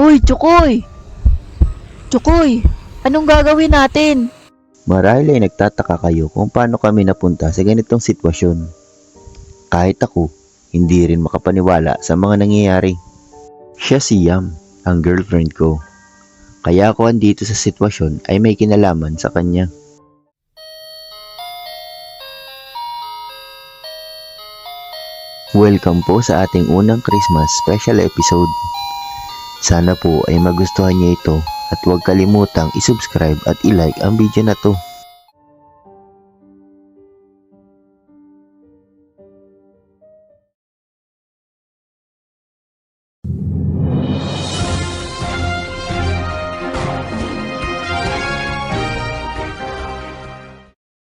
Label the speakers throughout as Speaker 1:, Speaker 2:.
Speaker 1: Uy, Chukoy! Chukoy, anong gagawin natin?
Speaker 2: Marahil ay nagtataka kayo kung paano kami napunta sa ganitong sitwasyon. Kahit ako, hindi rin makapaniwala sa mga nangyayari. Siya si Yam, ang girlfriend ko. Kaya ako andito sa sitwasyon ay may kinalaman sa kanya. Welcome po sa ating unang Christmas special episode. Sana po ay magustuhan niyo ito at huwag kalimutang i-subscribe at i-like ang video na to.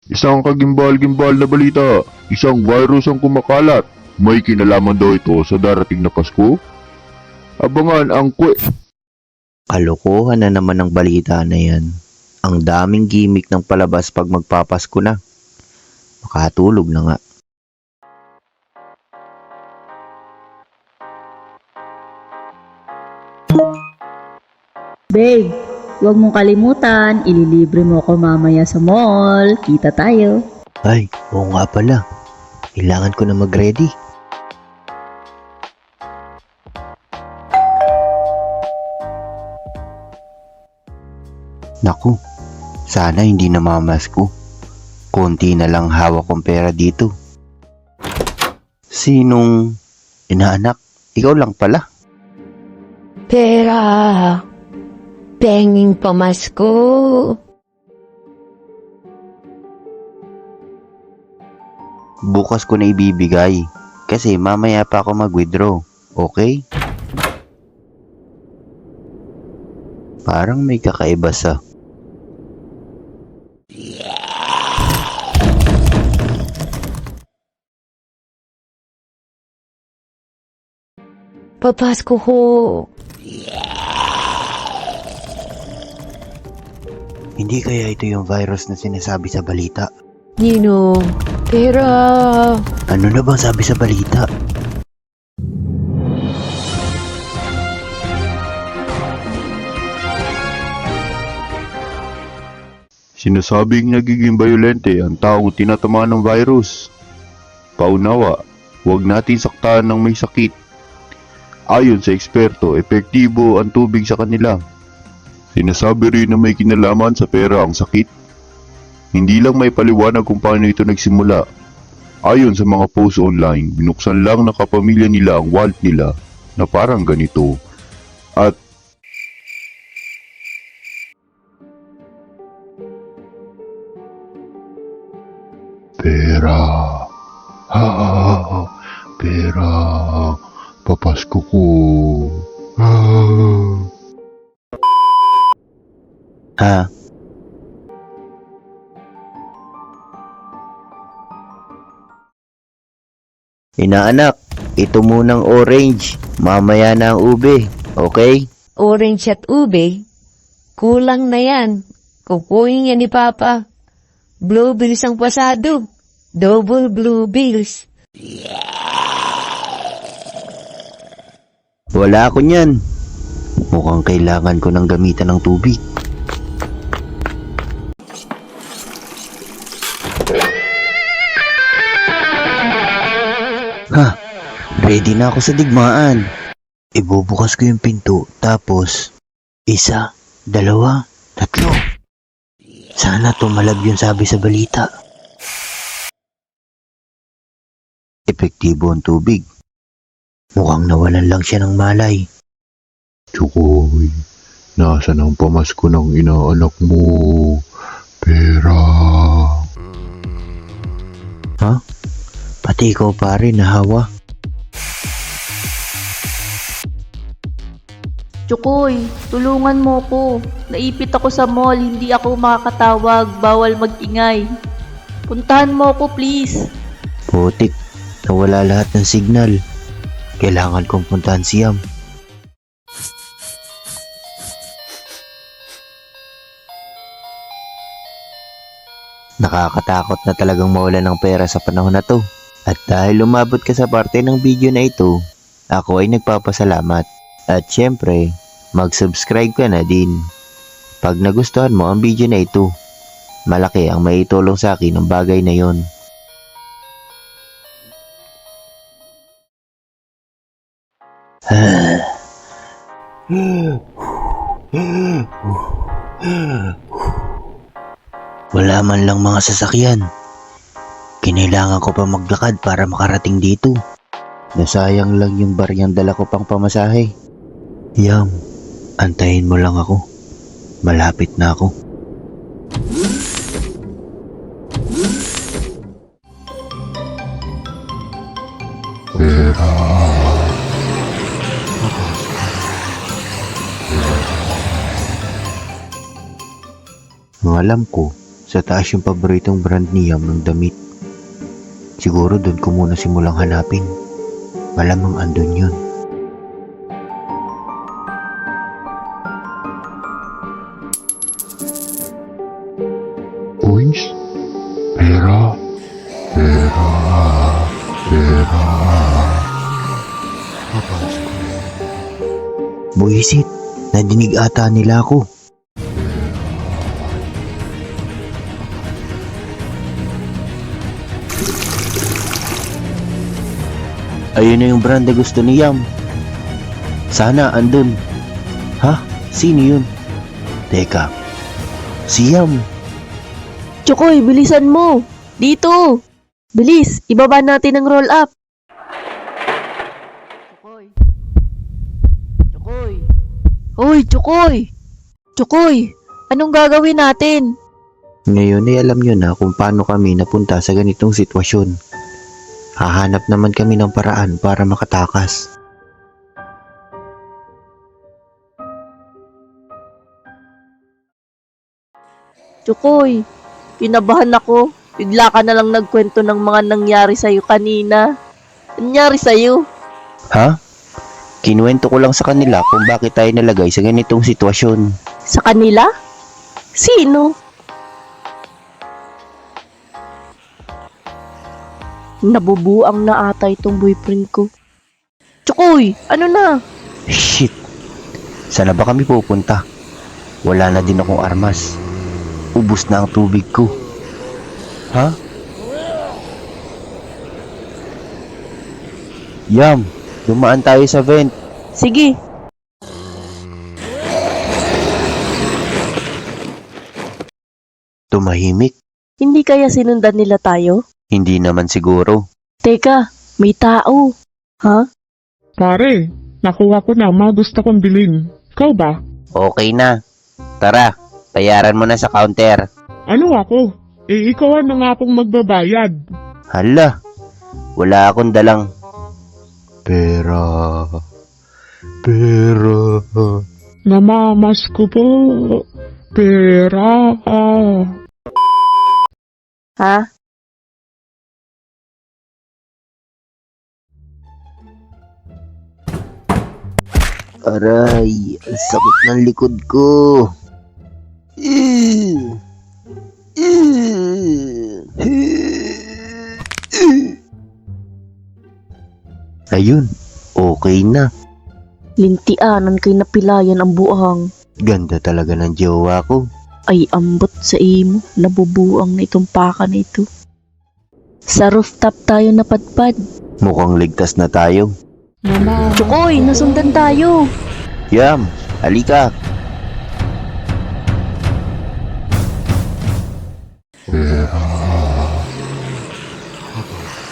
Speaker 3: Isang kagimbal-gimbal na balita, isang virus ang kumakalat. May kinalaman daw ito sa darating na Pasko? Abangan ang
Speaker 2: Kalokohan na naman ang balita na yan. Ang daming gimmick ng palabas pag magpapasko na. Makatulog na nga.
Speaker 4: Babe, huwag mong kalimutan, ililibre mo ako mamaya sa mall. Kita tayo.
Speaker 2: Ay, oo nga pala. Kailangan ko na mag-ready. Naku, sana hindi na mamasko. Konti na lang hawak kong pera dito. Sinong inaanak? Ikaw lang pala.
Speaker 5: Pera, penging pamasko.
Speaker 2: Bukas ko na ibibigay kasi mamaya pa ako mag-withdraw. Okay? Parang may kakaiba sa...
Speaker 5: Papasko ho.
Speaker 2: Hindi kaya ito yung virus na sinasabi sa balita?
Speaker 5: Ninong, pera.
Speaker 2: Ano na bang sabi sa balita?
Speaker 3: Sinasabing nagiging bayolente ang taong tinatamaan ng virus. Paunawa, huwag natin saktan ng may sakit. Ayon sa eksperto, epektibo ang tubig sa kanila. Sinasabi rin na may kinalaman sa pera ang sakit. Hindi lang may paliwanag kung paano ito nagsimula. Ayon sa mga post online, binuksan lang ng kapamilya nila ang wallet nila na parang ganito. At pera. Pera. Papasko ko.
Speaker 2: Ha? Inaanak, ito munang orange. Mamaya na ang ube. Okay?
Speaker 5: Orange at ube. Kulang na yan. Kukuhin yan ni Papa. Blue bills ang pasado. Double blue bills.
Speaker 2: Wala ako niyan. Mukhang kailangan ko ng gamitan ng tubig. Ha? Ready na ako sa digmaan. Ibubukas ko yung pinto, tapos 1, 2, 3. Sana tumalab yung sabi sa balita. Epektibo ang tubig. Mukhang nawalan lang siya ng malay.
Speaker 3: Chukoy, nasaan ang pamasko ng inaanak mo? Pera.
Speaker 2: Ha? Pati ikaw pare, nahawa.
Speaker 1: Chukoy, tulungan mo ko. Naipit ako sa mall, hindi ako makakatawag, bawal mag-ingay. Puntahan mo ko please.
Speaker 2: Putik, nawala lahat ng signal. Kailangan kong puntahan si Yam. Nakakatakot na talagang mawala ng pera sa panahon na to. At dahil lumabot ka sa parte ng video na ito, ako ay nagpapasalamat. At syempre, mag-subscribe ka na din. Pag nagustuhan mo ang video na ito, malaki ang maitulong sa akin ng bagay na yon. Wala man lang mga sasakyan. Kinailangan ko pa maglakad para makarating dito. Nasayang lang yung baryang dala ko pang pamasahe. Yam, antayin mo lang ako. Malapit na ako. Alam ko, sa taas yung paboritong brand ni Yam ng damit. Siguro doon ko muna simulang hanapin. Malamang andun yun.
Speaker 3: Coins? Pera.
Speaker 2: Buisit, nadinig ata nila ako. Ayun na yung brand na gusto ni Yam. Sana andun. Ha? Sino yun? Teka. Si Yam.
Speaker 1: Chokoy, bilisan mo! Dito! Bilis! Ibaba natin ang roll up! Chokoy! Chokoy! Hoy, Chokoy! Chokoy! Anong gagawin natin?
Speaker 2: Ngayon ay alam nyo na kung paano kami napunta sa ganitong sitwasyon. Hahanap naman kami ng paraan para makatakas.
Speaker 1: Chokoy, kinabahan ako. Bigla ka na lang nagkwento ng mga nangyari sa'yo kanina. Nangyari sa'yo?
Speaker 2: Ha? Kinuwento ko lang sa kanila kung bakit tayo nalagay sa ganitong sitwasyon.
Speaker 1: Sa kanila? Sino? Nabubuang na ata itong boyfriend ko. Chokoy, ano na?
Speaker 2: Shit! Saan na ba kami pupunta? Wala na din akong armas. Ubus na ang tubig ko. Ha? Yam! Dumaan tayo sa vent.
Speaker 1: Sige,
Speaker 2: Tumahimik.
Speaker 1: hindi kaya sinundan nila tayo?
Speaker 2: Hindi naman siguro.
Speaker 1: Teka, may tao. Ha?
Speaker 6: Pare, nakuha ko na mga gusto kong bilhin. Ikaw ba?
Speaker 2: Okay na. Tara, bayaran mo na sa counter.
Speaker 6: Ano ako? Ikaw na nga akong magbabayad.
Speaker 2: Hala, wala akong dalang pera.
Speaker 6: Namamas ko po. Pera.
Speaker 1: Ha?
Speaker 2: Aray, ang sakit ng likod ko. Ayun, okay na.
Speaker 1: Lintianan kay napilayan ang buhang.
Speaker 2: Ganda talaga ng jowa ko.
Speaker 1: Ay ambot sa imo, nabubuang na itong paka na ito. Sa rooftop tayo napadpad.
Speaker 2: Mukhang ligtas na tayo.
Speaker 1: Chokoy, nasundan tayo.
Speaker 2: Yam, halika.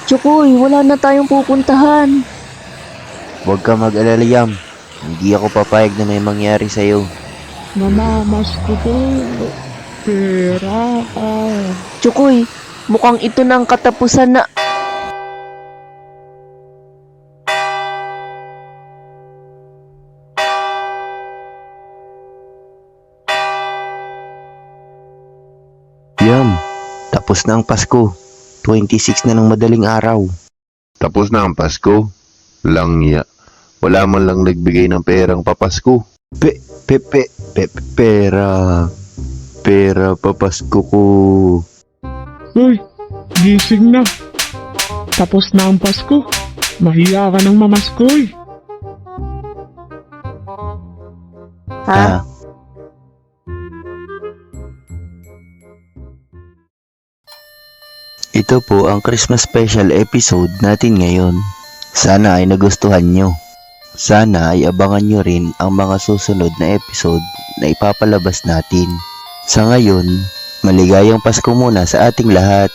Speaker 1: Chokoy, wala na tayong pupuntahan.
Speaker 2: Huwag ka mag-alala, Yam. Hindi ako papayag na may mangyari sa'yo.
Speaker 6: Namamas ko po. Pera.
Speaker 1: Chokoy, mukhang ito na ang katapusan na...
Speaker 2: Yam, tapos na ang Pasko. 26 na ng madaling araw.
Speaker 3: Tapos na ang Pasko. Langya. Wala man lang nagbigay ng perang papasko.
Speaker 2: Pera papasko ko.
Speaker 6: Uy, gising na. Tapos na ang Pasko. Mahiya ka ng mamaskoy.
Speaker 1: Ha?
Speaker 2: Ito po ang Christmas special episode natin ngayon. Sana ay nagustuhan nyo. Sana ay abangan nyo rin ang mga susunod na episode na ipapalabas natin. Sa ngayon, maligayang Pasko muna sa ating lahat.